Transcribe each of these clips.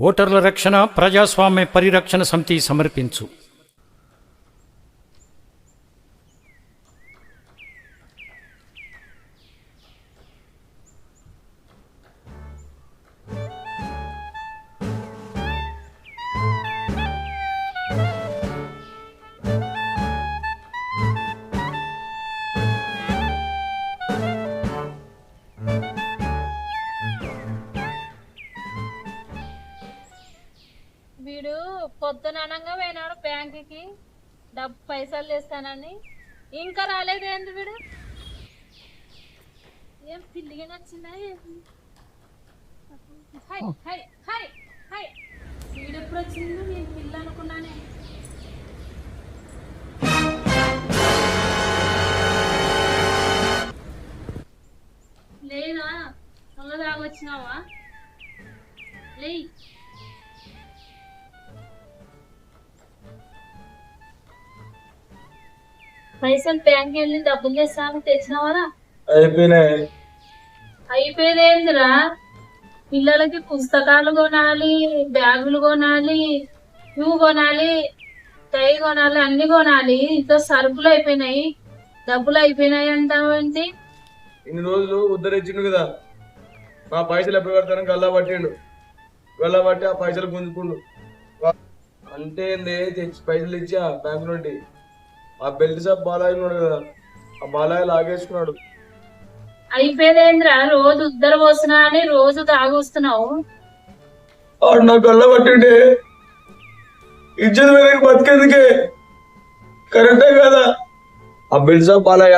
ఓటర్ల రక్షణ ప్రజాస్వామ్య పరిరక్షణ సమితి సమర్పించు. వీడు పొద్దుననంగా పోయినాడు బ్యాంకుకి డబ్బు పైసలు తెస్తానని, ఇంకా రాలేదేంది వీడు? ఏం పిల్లిగా నచ్చిందా? హై హై హై హై వీడు ఎప్పుడు వచ్చిందో నేను పిల్ల అనుకున్నానే. లేదా దొంగ తాగొచ్చినావా? లే పైసలు బ్యాంక్ వెళ్ళి డబ్బులు తెస్తాను, తెచ్చినావరా? అయిపోయిందేందిరా? పిల్లలకి పుస్తకాలు కొనాలి, బ్యాగులు కొనాలి, ఇవి కొనాలి, టై కొనాలి, అన్ని కొనాలి. ఇంత సరుకులు అయిపోయినాయి, డబ్బులు అయిపోయినాయి అంటావేంటి? ఇన్ని రోజులు ఉద్ధరించిండు కదా, మా పైసలు ఎప్పుడు పెడతాను గల్లా పట్టిండు. గల్లా పట్టి ఆ పైసలు గుంజుకుండు. అంటే తెచ్చి పైసలు ఇచ్చి ఆ బ్యాంకు నుండి ఆ బెల్ట్ షాప్ బాలాయ్ ఉన్నాడు కదా, ఆ బాలాయ్ లాగేసుకున్నాడు. అయిపోయిందేంద్రా? రోజు ఉద్దర పోస్తున్నా అని రోజు తాగొస్తున్నావు. ఆడు నాకు గల్లా పట్టిండే ఇచ్చేది వేరే బతికేందుకే, కరెక్టే కదా? ఆ బెల్ట్ షాప్ బాలయ్య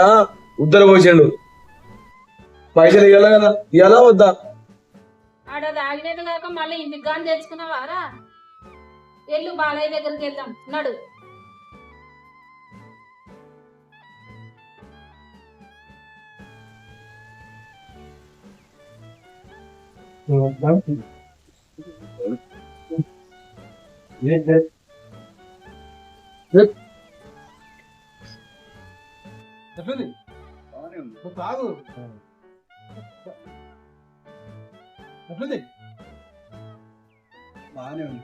ఉద్దర పోసిండు. పైసలు ఇవ్వాలా కదా, ఇవ్వాలా వద్దా? ఆడ తాగినట్టు కాక మళ్ళీ ఇంటికి గాని తెచ్చుకున్నావారా? ఎల్లు బాలయ్య దగ్గరికి వెళ్దాం, నడు. తాగు బాగానే ఉంది.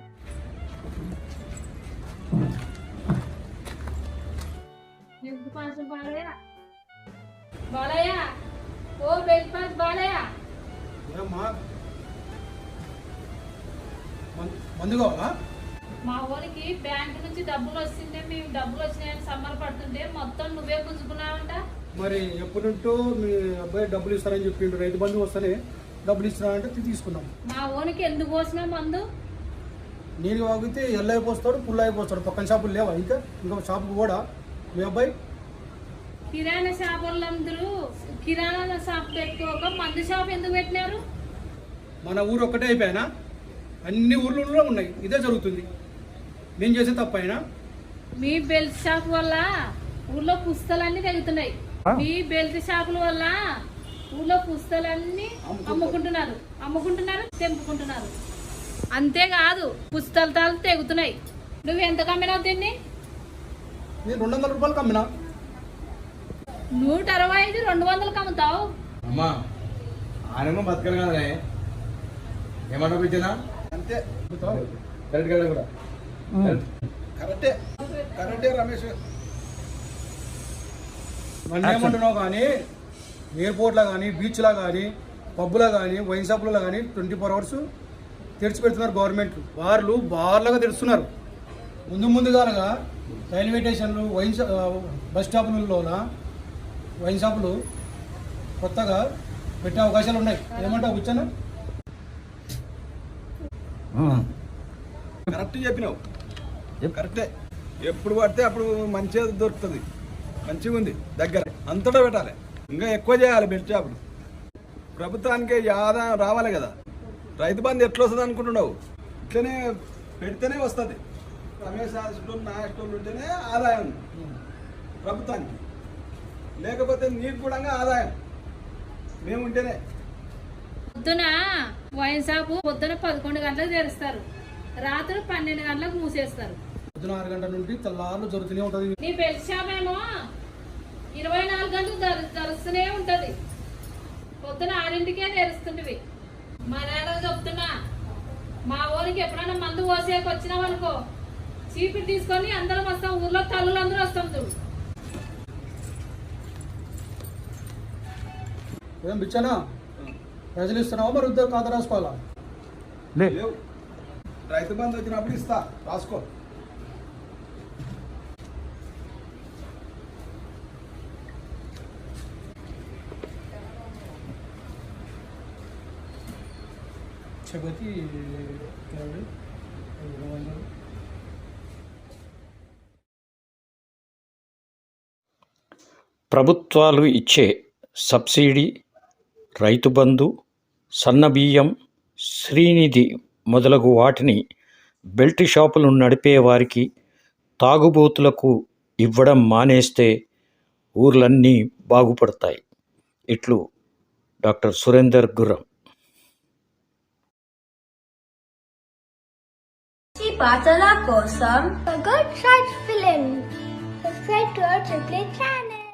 బాలయ్య, ఓ బెల్ట్ పాస్ బాలయ్య. మందు కావాలా? మా ఊరికి బ్యాంక్ నుంచి డబ్బులు వస్తుంటే మేము డబ్బులు వచ్చినాయని సంబరపడుతుంటే మొత్తం నువ్వే గుంజుకున్నావంట. మరి ఎప్పుడుంటూ మీ అబ్బాయి డబ్బులు ఇస్తారని చెప్పిండు, రైతు బంధు వస్తేనే డబ్బులు ఇస్తారంటే తీసుకున్నాం. మా ఊరికి ఎందుకు పోసినా మందు? నీళ్ళు వాగితే ఎల్లయ్య పోస్తాడు, పుల్లయ్య పోస్తాడు. పక్కన షాపులు లేవా? ఇంకా షాపు కూడా మీ అబ్బాయి కిరాణా షాపులందరూ కిరాణా షాప్ పెట్టుకోక మందు షాప్ ఎందుకు పెట్టినారు? మన ఊరు ఒక్కటే అయిపోయినా అన్ని ఊర్లలో ఉన్నాయి. ఇదే జరుగుతుంది. నేను చేసే తప్పైనా? మీ బెల్ట్ షాప్ వల్ల ఊర్లో పుస్తకాలన్నీ తెగుతున్నాయి. మీ బెల్ట్ షాపుల వల్ల ఊర్లో పుస్తకాలన్నీ అమ్ముకుంటున్నారు, తెంపుకుంటున్నారు. అంతేకాదు పుస్తకాలు తెగుతున్నాయి. నువ్వు ఎంత కమ్మినావు దీన్ని? నేను 200 రూపాయలు అమ్మినా. 165, 200 అమ్ముతావు? అమ్మా ఆనేమో బతకను కదనే, ఏమంటావు పిచ్చినా? అంతే కరెక్ట్ కదా కూడా? కరెక్టే రమేష్. నన్ను ఏమంటున్నావు కానీ ఎయిర్పోర్ట్లో కానీ, బీచ్లో కానీ, పబ్బులో కానీ, వైన్ షాపులలో కానీ 24 hours తెరిచి పెడుతున్నారు గవర్నమెంట్. బార్లుగా తెరుస్తున్నారు. ముందుగానగా రైల్వే స్టేషన్లు, బస్ స్టాపులలోన వైన్ షాపులు కొత్తగా పెట్టే అవకాశాలు ఉన్నాయి. ఏమంటావు కూర్చొని? కరెక్ట్ చెప్పినావు, కరెక్టే. ఎప్పుడు పడితే అప్పుడు మంచిగా దొరుకుతుంది, మంచిగా ఉంది దగ్గర. అంతటా పెట్టాలి, ఇంకా ఎక్కువ చేయాలి బెల్ట్ షాపులు. ప్రభుత్వానికి ఆదాయం రావాలి కదా. రైతు బంధు ఎట్లా వస్తుంది అనుకుంటున్నావు? ఇట్లనే పెడితేనే వస్తుంది. రమేష్ హాస్టల్, నా హాస్టల్ ఉంటేనే ఆదాయం ప్రభుత్వానికి, లేకపోతే నీకు కూడా ఆదాయం మేము ఉంటేనే. పొద్దున వైన్ షాపు పొద్దున 11 గంటలకు తెరుస్తారు, రాత్రి 12 గంటలకు మూసేస్తారు. పొద్దున 6 గంటల నుండి తెల్లార్లు జరుగుతూనే ఉంటుంది. నీ బెల్ట్ షాప్ ఏమో 24 గంటలు తెరుస్తూనే ఉంటది. పొద్దున 6ంటికే తెరుస్తుంటివి. మా నాన్న చెప్తున్నా, మా ఊరికి ఎప్పుడైనా మందు పోసేకి వచ్చినాం అనుకో, చీపిరి తీసుకొని అందరం వస్తాం, ఊర్లో తల్లులు అందరూ వస్తాం చూడు. ఏం బిచ్చనా ప్రజలు ఇస్తున్నావా మరి ఉద్యోగ ఖాతా రాసుకోవాలా? లేవు, రైతు బంధు వచ్చినప్పుడు ఇస్తా, రాసుకో. చెబుతి ప్రభుత్వాలు ఇచ్చే సబ్సిడీ, రైతు బంధు, సన్నబియ్యం, శ్రీనిధి మొదలగు వాటిని బెల్ట్ షాపులు నడిపే వారికి, తాగుబోతులకు ఇవ్వడం మానేస్తే ఊర్లన్నీ బాగుపడతాయి. ఇట్లు డాక్టర్ సురేందర్ గుర్రం. ఈ పాటల కోసం Good Short Film. Subscribe to our AAA channel.